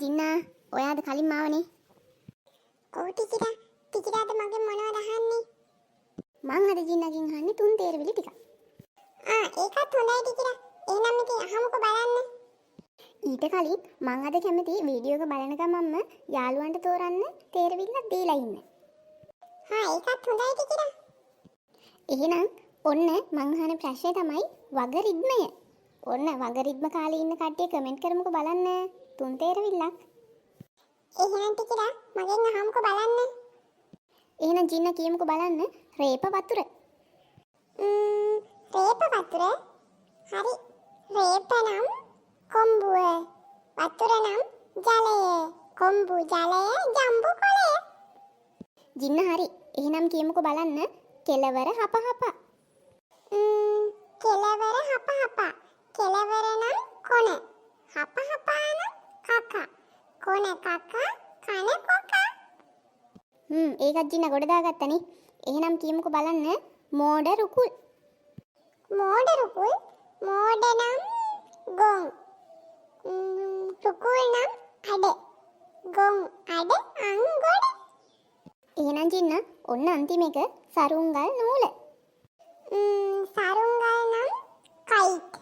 ජින්නා ඔයාද කලින් මාවනේ? ඔව් ටිකිරාද මගෙන් මොනවද අහන්නේ? මං අද ජින්නගෙන් අහන්නේ 3 තේරවිලි ටිකක්. ඒකත් හොඳයි ටිකිරා. එහෙනම් ඉතින් අහමුකෝ බලන්න. ඊට කලින් මං අද කැමති වීඩියෝ එක බලන ගමන්ම යාළුවන්ට තෝරන්න තේරවිල්ලක් දීලා ඉන්න. ඒකත් හොඳයි ටිකිරා. එහෙනම් ඔන්න මං අහන ප්‍රශ්නේ තමයි වගරිද්මය. ඔන්න වගරිද්ම කාලේ ඉන්න කට්ටිය කමෙන්ට් කරමුකෝ බලන්න 3 තේරවිල්ලක්. එහෙනම් ටිකිරා මගෙන් අහමුකෝ බලන්න. එහෙනම් ජින්න කියමුකෝ බලන්න රේප වතුර. රේප වතුර. හරි. රේප නම් කොම්බුව. වතුර නම් ජලය. කොම්බු ජලය ජම්බු කොළය. ජින්න හරි. එහෙනම් කියමුකෝ බලන්න කෙලවර හපහප. කෙලවර හපහප. කෙලවර නම් කොන. හපහපා නම් කකා. කොන කකා කන කොකා. ඒකත් ජින්න ගොඩ දාගත්තනේ. එහෙනම් කියමුකෝ බලන්න මෝඩ රුකුල්. මෝඩ රුකුල්. මෝඩ නම් ගොන්. රුකුල් නම් අඩ. ගොන් අඩ අංගොඩ. එහෙනම් ජින්න ඔන්න අන්තිම එක සරුංගල් නූල. සරුංගල් නම් කයිට්.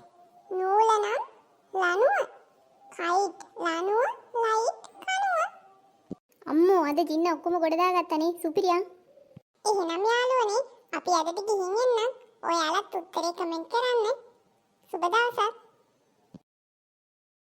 නූල නම් ලනුව. Kite ලනුව light කනුව. අම්මෝ අද ජින්න ඔක්කොම ගොඩ දාගත්තනේ සුපිරියා. එහෙනම් යාළුවනේ අපි අදට ගිහින් එන්නම්. ඔයාලත් උත්තරේ කමෙන්ට් කරන්න. සුබ දවසක්.